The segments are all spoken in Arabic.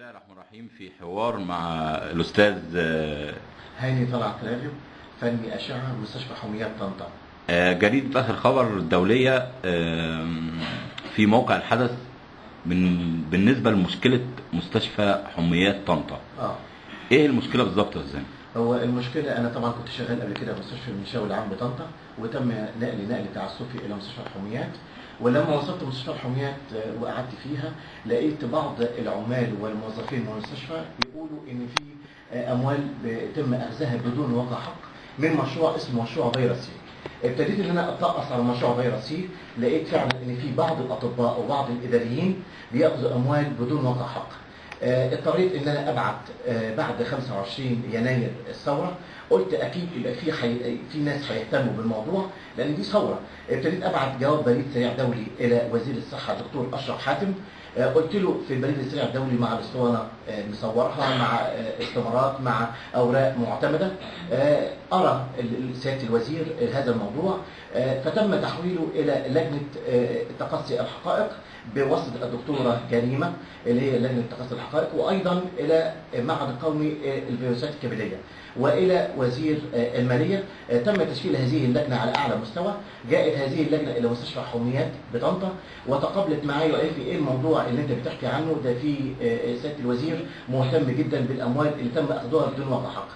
الله الرحمن الرحيم. في حوار مع الأستاذ هاني طلعت راديو فني أشعة مستشفى حميات طنطا. جريدة آخر خبر الدولية في موقع الحدث بالنسبة لمشكلة مستشفى حميات طنطا. ايه المشكلة بالظبط ازاي؟ هو المشكلة أنا طبعا كنت شغال قبل كده في مستشفى المنشاوي العام بطنطا، وتم نقل تعسفي إلى مستشفى الحميات. ولما وصلت مستشفى الحميات وقعدت فيها لقيت بعض العمال والموظفين من المستشفى يقولوا إن في أموال بيتم أخذها بدون وقع حق من مشروع اسمه مشروع فيروس سي. ابتديت ان انا اتقص على مشروع فيروس سي، لقيت فعلا ان في بعض الاطباء وبعض الاداريين بياخذوا اموال بدون وقع حق. اضطريت ان انا ابعت بعد 25 يناير الثوره، قلت اكيد يبقى في ناس هيهتموا بالموضوع لان دي ثوره. ابتديت ابعت جواب بريد سريع دولي الى وزير الصحه الدكتور اشرف حاتم. قلت له في البريد السريع الدولي مع الاسطوانه مصورها مع استمارات مع اوراق معتمده، ارى سياده الوزير هذا الموضوع، فتم تحويله الى لجنه تقصي الحقائق بواسطه الدكتوره كريمه اللي هي لجنه تقصي الحقائق، وايضا الى معهد القومي للفيروسات الكبديه والى وزير الماليه. تم تشكيل هذه اللجنه على اعلى مستوى. جاءت هذه اللجنه الى مستشفى حميات بطنطا وتقابلت معي وقالت لي ايه الموضوع اللي انت بتحكي عنه ده، في سياده الوزير مهتم جدا بالاموال اللي تم اخذها بدون وقع حق.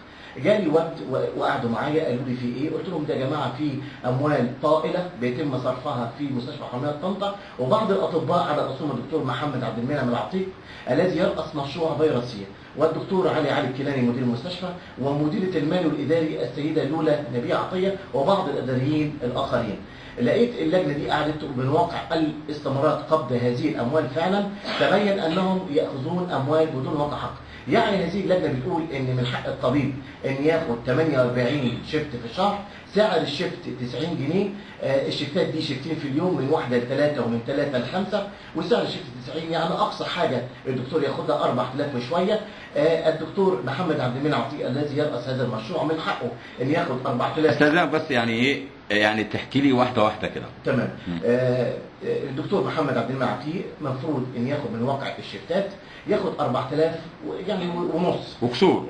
جالي وقت وقعدوا معايا قالوا لي في ايه؟ قلت لهم ده يا جماعه في اموال طائله بيتم صرفها في مستشفى حميات طنطا، وبعض الاطباء على راسهم الدكتور محمد عبد المنعم العطيق الذي يرأس مشروع فيروس سي، والدكتور علي الكيلاني مدير المستشفى، ومديره المال والاداري السيده لولا نبيه عطيه، وبعض الاداريين الاخرين. لقيت اللجنه دي قعدت من واقع الاستمارات قبض هذه الاموال فعلا تبين انهم ياخذون اموال بدون وقع حق. يعني هذه اللجنه بتقول ان من حق الطبيب ان ياخد 48 شيفت في الشهر، سعر الشيفت 90 جنيه، الشيفتات دي شيفتين في اليوم من 1 ل 3 ومن 3 ل 5، وسعر الشيفت 90، يعني اقصى حاجه الدكتور ياخدها 4000 وشويه. الدكتور محمد عبد المنعم عطيه الذي يرأس هذا المشروع من حقه ان ياخد 4000. استاذنك بس يعني ايه، يعني تحكي لي واحده واحده كده. تمام. الدكتور محمد عبد المنعم عطيه المفروض ان ياخد من واقع الشيفتات ياخد 4000 يعني ونص وكسور.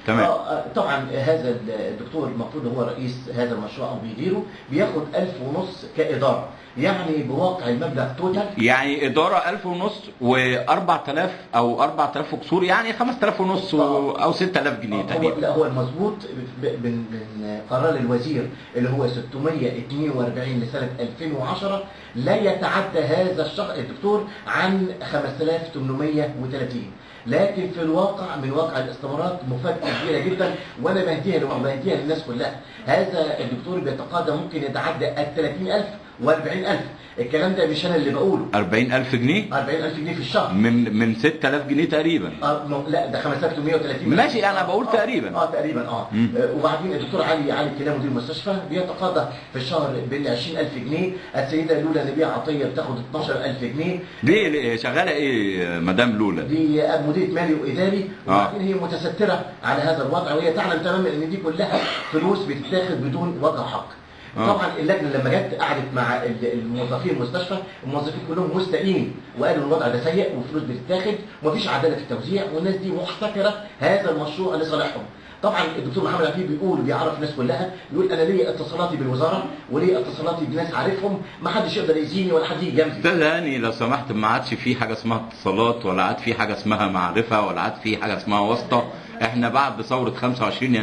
تمام. طبعا هذا الدكتور المفروض هو رئيس هذا المشروع او بيديره، بياخد 1000 ونص كاداره، يعني بواقع المبلغ توتال يعني اداره 1000 ونص و4000 او 4000 وكسور، يعني 5000 ونص او 6000 جنيه تقريبا. لا هو المظبوط من قرار الوزير اللي هو 642 لسنه 2010 لا يتعدى هذا الشهر الدكتور عن 5830، لكن في الواقع من واقع الاستمارات مفاجأة كبيرة جدا، وانا بهديها للناس كلها. هذا الدكتور بيتقاضى ممكن يتعدى ال 30000 و40000. الكلام ده مش انا اللي بقوله. 40000 جنيه؟ 40000 جنيه في الشهر من 6000 جنيه تقريبا. لا ده 5830. ماشي انا بقول تقريبا. تقريبا. وبعدين الدكتور علي الكيلاني مدير المستشفى بيتقاضى في الشهر بين 20000 جنيه، السيده لولا نبيه عطيه بتاخد 12000 جنيه. دي شغاله ايه مدام لولا؟ دي مديره مالي واداري، وبعدين هي متستره على هذا الوضع، وهي تعلم تماما ان دي كلها فلوس بتتاخد بدون وقع حق. طبعا اللجنه لما جت قعدت مع الموظفين المستشفى، الموظفين كلهم مستائين وقالوا الوضع ده سيء وفلوس بتتاخد ومفيش عداله في التوزيع، والناس دي محتكره هذا المشروع لصالحهم. طبعا الدكتور محمد عفيف بيعرف الناس كلها، بيقول انا ليا اتصالاتي بالوزاره وليا اتصالاتي بناس عارفهم، ما حدش يقدر يأذيني ولا حد يجي جنبي. استاذ هاني لو سمحت، ما عادش في حاجه اسمها اتصالات، ولا عاد في حاجه اسمها معرفه، ولا عاد في حاجه اسمها واسطه. احنا بعد ثوره 25 يناير